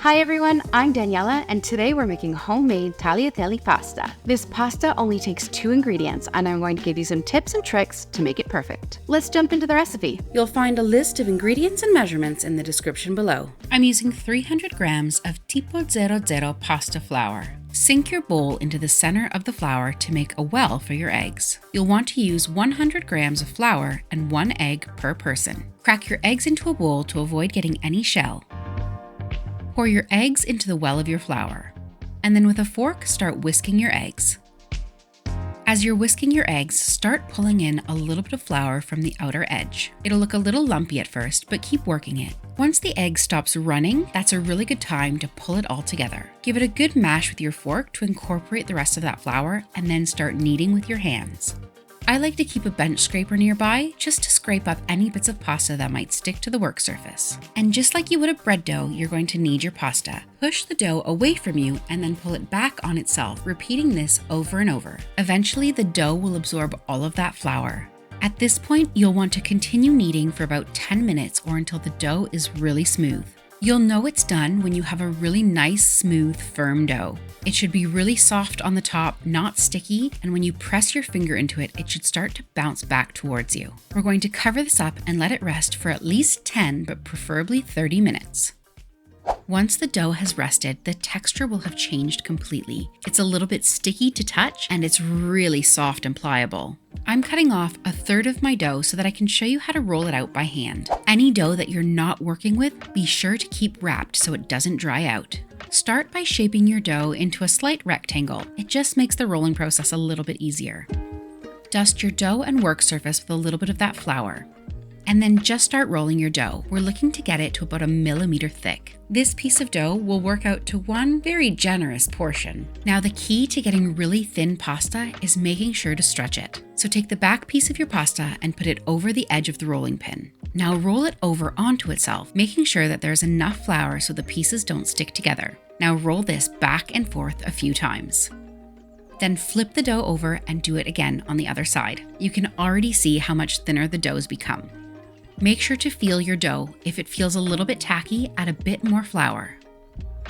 Hi everyone, I'm Daniela and today we're making homemade tagliatelle pasta. This pasta only takes 2 ingredients and I'm going to give you some tips and tricks to make it perfect. Let's jump into the recipe. You'll find a list of ingredients and measurements in the description below. I'm using 300 grams of Tipo 00 pasta flour. Sink your bowl into the center of the flour to make a well for your eggs. You'll want to use 100 grams of flour and 1 egg per person. Crack your eggs into a bowl to avoid getting any shell. Pour your eggs into the well of your flour, and then with a fork, start whisking your eggs. As you're whisking your eggs, start pulling in a little bit of flour from the outer edge. It'll look a little lumpy at first, but keep working it. Once the egg stops running, that's a really good time to pull it all together. Give it a good mash with your fork to incorporate the rest of that flour, and then start kneading with your hands. I like to keep a bench scraper nearby just to scrape up any bits of pasta that might stick to the work surface. And just like you would a bread dough, you're going to knead your pasta. Push the dough away from you and then pull it back on itself, repeating this over and over. Eventually, the dough will absorb all of that flour. At this point, you'll want to continue kneading for about 10 minutes or until the dough is really smooth. You'll know it's done when you have a really nice, smooth, firm dough. It should be really soft on the top, not sticky, and when you press your finger into it, it should start to bounce back towards you. We're going to cover this up and let it rest for at least 10, but preferably 30 minutes. Once the dough has rested, the texture will have changed completely. It's a little bit sticky to touch, and it's really soft and pliable. I'm cutting off a third of my dough so that I can show you how to roll it out by hand. Any dough that you're not working with, be sure to keep wrapped so it doesn't dry out. Start by shaping your dough into a slight rectangle. It just makes the rolling process a little bit easier. Dust your dough and work surface with a little bit of that flour. And then just start rolling your dough. We're looking to get it to about 1 millimeter thick. This piece of dough will work out to one very generous portion. Now the key to getting really thin pasta is making sure to stretch it. So take the back piece of your pasta and put it over the edge of the rolling pin. Now roll it over onto itself, making sure that there's enough flour so the pieces don't stick together. Now roll this back and forth a few times. Then flip the dough over and do it again on the other side. You can already see how much thinner the dough's become. Make sure to feel your dough. If it feels a little bit tacky, add a bit more flour.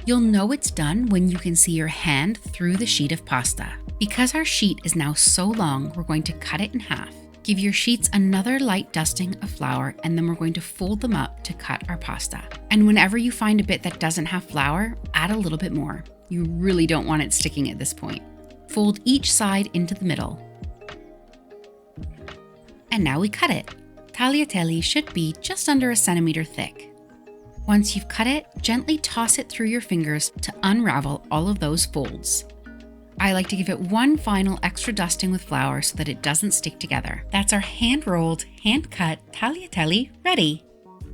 You'll know it's done when you can see your hand through the sheet of pasta. Because our sheet is now so long, we're going to cut it in half. Give your sheets another light dusting of flour, and then we're going to fold them up to cut our pasta. And whenever you find a bit that doesn't have flour, add a little bit more. You really don't want it sticking at this point. Fold each side into the middle. And now we cut it. Tagliatelle should be just under 1 centimeter thick. Once you've cut it, gently toss it through your fingers to unravel all of those folds. I like to give it one final extra dusting with flour so that it doesn't stick together. That's our hand-rolled, hand-cut tagliatelle ready.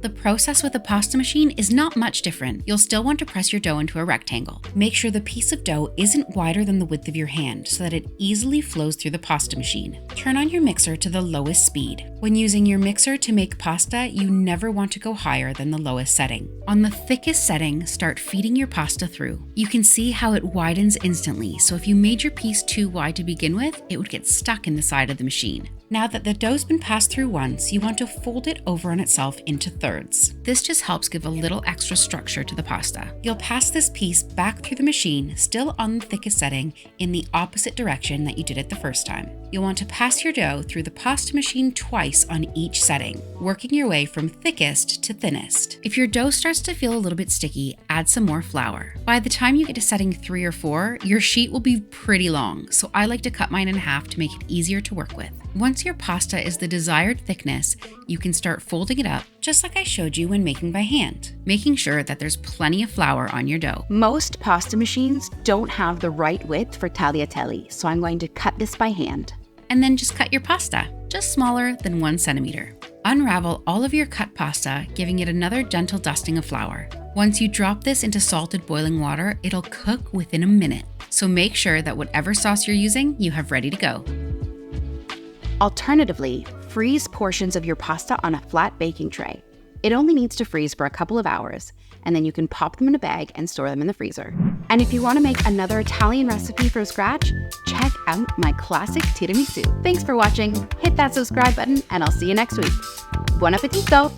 The process with the pasta machine is not much different. You'll still want to press your dough into a rectangle. Make sure the piece of dough isn't wider than the width of your hand so that it easily flows through the pasta machine. Turn on your mixer to the lowest speed. When using your mixer to make pasta, you never want to go higher than the lowest setting. On the thickest setting, start feeding your pasta through. You can see how it widens instantly, so if you made your piece too wide to begin with, it would get stuck in the side of the machine. Now that the dough's been passed through once, you want to fold it over on itself into thirds. This just helps give a little extra structure to the pasta. You'll pass this piece back through the machine, still on the thickest setting, in the opposite direction that you did it the first time. You'll want to pass your dough through the pasta machine twice on each setting, working your way from thickest to thinnest. If your dough starts to feel a little bit sticky, add some more flour. By the time you get to setting 3 or 4, your sheet will be pretty long, so I like to cut mine in half to make it easier to work with. Once your pasta is the desired thickness, you can start folding it up just like I showed you when making by hand, making sure that there's plenty of flour on your dough. Most pasta machines don't have the right width for tagliatelle, so I'm going to cut this by hand. And then just cut your pasta, just smaller than 1 centimeter. Unravel all of your cut pasta, giving it another gentle dusting of flour. Once you drop this into salted boiling water, it'll cook within a minute. So make sure that whatever sauce you're using, you have ready to go. Alternatively, freeze portions of your pasta on a flat baking tray. It only needs to freeze for a couple of hours, and then you can pop them in a bag and store them in the freezer. And if you want to make another Italian recipe from scratch, check out my classic tiramisu. Thanks for watching. Hit that subscribe button, and I'll see you next week. Buon appetito!